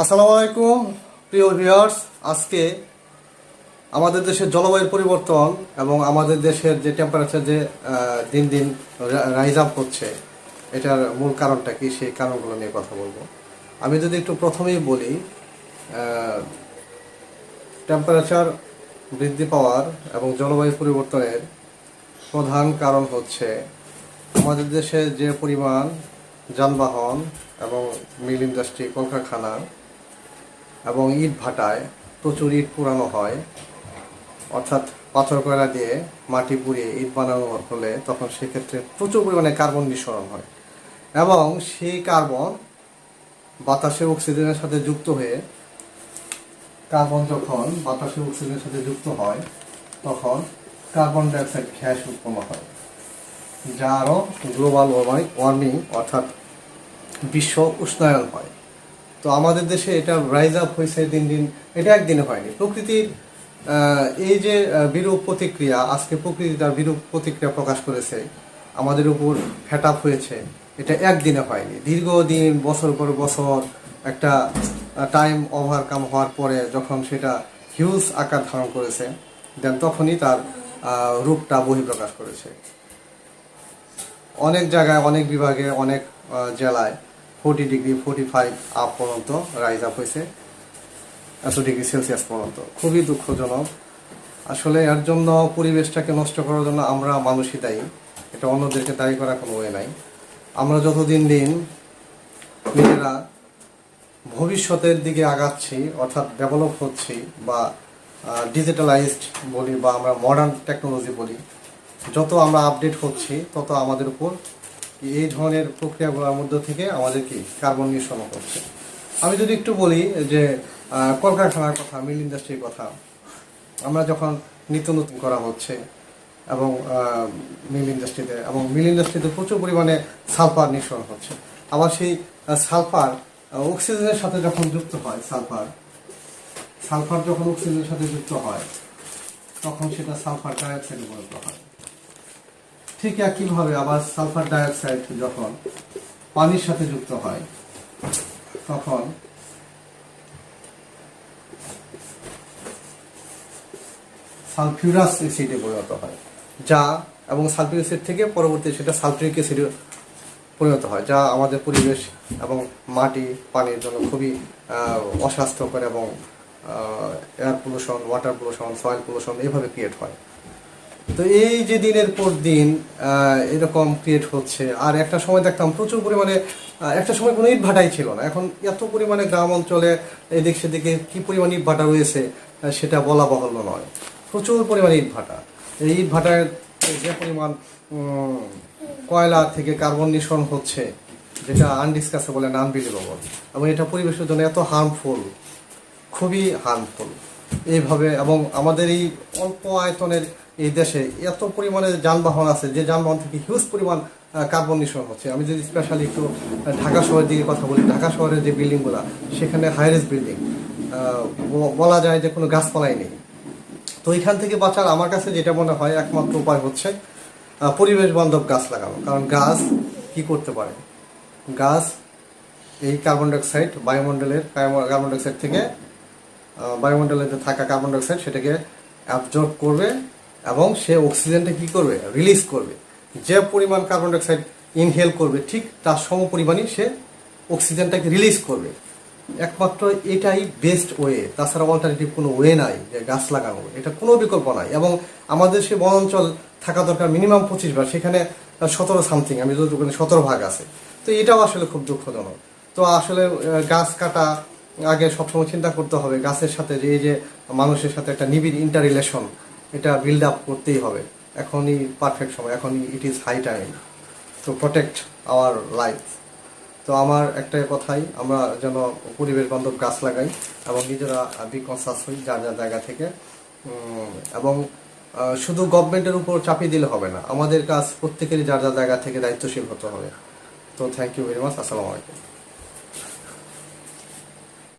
আসসালামু আলাইকুম প্রিয় ভিউয়ার্স। আজকে আমাদের দেশের জলবায়ুর পরিবর্তন এবং আমাদের দেশের যে টেম্পারেচার যে দিন দিন রাইজ আপ হচ্ছে, এটার মূল কারণটা কি, সেই কারণগুলো নিয়ে কথা বলবো। আমি যদি একটু প্রথমেই বলি, টেম্পারেচার বৃদ্ধি পাওয়ার এবং জলবায়ু পরিবর্তনের প্রধান কারণ হচ্ছে আমাদের দেশে যে পরিমাণ যানবাহন এবং মিল ইন্ডাস্ট্রি, কলকারখানা এবং ইট ভাটায় প্রচুর ইট পোড়ানো হয়, অর্থাৎ পাথর কয়লা দিয়ে মাটি পুড়িয়ে ইট বানানো হলে তখন সেক্ষেত্রে প্রচুর পরিমাণে কার্বন নিঃসরণ হয় এবং সেই কার্বন বাতাসে অক্সিজেনের সাথে যুক্ত হয়ে তখন কার্বন ডাইঅক্সাইড গ্যাস উৎপন্ন হয়, যা আরও গ্লোবাল ওয়ার্মিং অর্থাৎ বিশ্ব উষ্ণায়ন হয়। তো আমাদের দেশে এটা রাইজ আপ হয়েছে দিন দিন, এটা একদিনে হয়নি। প্রকৃতির এই যে বিরূপ প্রতিক্রিয়া, আজকে প্রকৃতি তার বিরূপ প্রতিক্রিয়া প্রকাশ করেছে, আমাদের উপর ফ্যাট আপ হয়েছে, এটা একদিনে হয়নি। দীর্ঘদিন বছর পর বছর একটা টাইম ওভারকাম হওয়ার পরে যখন সেটা হিউজ আকার ধারণ করেছে, দেন তখনই তার রূপটা বহিঃপ্রকাশ করেছে। অনেক জায়গায়, অনেক বিভাগে, অনেক জেলায় 40 ডিগ্রি 45 আপ পর্যন্ত রাইজ আপ হয়েছে, এত ডিগ্রি সেলসিয়াস পর্যন্ত। খুবই দুঃখজনক। আসলে এর জন্য পরিবেশটাকে নষ্ট করার জন্য আমরা মানুষই দায়ী, এটা অন্যদেরকে দায়ী করার কোনো ওয়ে নাই। আমরা যত দিন নিজেরা ভবিষ্যতের দিকে আগাচ্ছি, অর্থাৎ ডেভেলপ হচ্ছি বা ডিজিটালাইজড বলি বা আমরা মডার্ন টেকনোলজি বলি, যত আমরা আপডেট হচ্ছি তত আমাদের উপর এই ধরনের প্রক্রিয়াগুলোর মধ্যে থেকে আমাদের কি কার্বন নিঃসরণ করছে। আমি যদি একটু বলি যে কলকারখানার কথা, মিল ইন্ডাস্ট্রির কথা, আমরা যখন নিত্য নতুন করা হচ্ছে এবং মিল ইন্ডাস্ট্রিতে প্রচুর পরিমাণে সালফার নিঃসরণ হচ্ছে। আবার সেই সালফার অক্সিজেনের সাথে যখন যুক্ত হয়, সালফার যখন অক্সিজেনের সাথে যুক্ত হয় তখন সেটা সালফার ডাইঅক্সাইডে পরিণত হয়। ঠিক একইভাবে আবার সালফার ডাইঅক্সাইড যখন পানির সাথে যুক্ত হয় তখন সালফিউরাস অ্যাসিডে পরিণত হয়, যা এবং সালফিউরিক অ্যাসিড থেকে পরবর্তী সেটা সালফিউরিক অ্যাসিডে পরিণত হয়, যা আমাদের পরিবেশ এবং মাটি পানির জন্য খুবই অস্বাস্থ্যকর এবং air pollution, water pollution, soil pollution এভাবে ক্রিয়েট হয়। তো এই যে দিনের পর দিন এরকম ক্রিয়েট হচ্ছে। আর একটা সময় দেখতাম প্রচুর পরিমাণে, একটা সময় কোনো ইট ভাটাই ছিল না, এখন এত পরিমাণে গ্রাম অঞ্চলে এদিক সেদিকে কী পরিমাণ ইট ভাটা রয়েছে সেটা বলা বাহুল্য নয়। প্রচুর পরিমাণে ইট ভাটা, এই ইট ভাটায় যে পরিমাণ কয়লা থেকে কার্বন নিঃসরণ হচ্ছে, যেটা আনডিসকাসেবল অ্যান্ড আনবিলিভেবল, এবং এটা পরিবেশের জন্য এত হার্মফুল, খুবই হার্মফুল এইভাবে। এবং আমাদের এই অল্প আয়তনের এই দেশে এত পরিমাণে যানবাহন আছে, যে যানবাহন থেকে হিউজ পরিমাণ কার্বন নিঃসরণ হচ্ছে। আমি যদি স্পেশালি একটু ঢাকা শহরের দিকে কথা বলি, ঢাকা শহরের যে বিল্ডিংগুলো, সেখানে হাইরেজ বিল্ডিং, বলা যায় যে কোনো গাছপালাই নেই। তো এখান থেকে বাঁচার আমার কাছে যেটা মনে হয় একমাত্র উপায় হচ্ছে পরিবেশ বান্ধব গাছ লাগানো। কারণ গাছ কি করতে পারে, গাছ এই কার্বন ডাইঅক্সাইড কার্বন ডাইঅক্সাইড থেকে বায়ুমণ্ডলে থাকা কার্বন ডাইঅক্সাইড সেটাকে অ্যাবজর্ব করবে এবং সে অক্সিজেনটা কি করবে, রিলিজ করবে। যে পরিমাণ কার্বন ডাইঅক্সাইড ইনহেল করবে ঠিক তার সম পরিমাণই সে অক্সিজেনটাকে রিলিজ করবে। একমাত্র এটাই বেস্ট ওয়ে, তাছাড়া অল্টারনেটিভ কোনো ওয়ে নাই যে গাছ লাগানো, এটা কোনো বিকল্প নাই। এবং আমাদের সে বনাঞ্চল থাকা দরকার মিনিমাম 25 ভাগ, সেখানে 17 সামথিং, আমি যদি 17 ভাগ আছে। তো এটাও আসলে খুব দুঃখজনক। তো আসলে গাছ কাটা আগে সবসময় চিন্তা করতে হবে গাছের সাথে যে এই যে মানুষের সাথে একটা নিবিড় ইন্টার রিলেশন, এটা বিল্ড আপ করতেই হবে। এখনই পারফেক্ট সময়, এখনই it is high time to protect our life. তো আমার একটাই কথাই, আমরা যেন পরিবেশ বান্ধব গাছ লাগাই এবং নিজেরা বি কনসাস হই যার যার জায়গা থেকে। এবং শুধু গভর্নমেন্টের উপর চাপিয়ে দিলে হবে না, আমাদের কাজ প্রত্যেকেরই যার যার জায়গা থেকে দায়িত্বশীল হতে হবে। তো থ্যাংক ইউ ভেরি মাচ। আসসালামু আলাইকুম।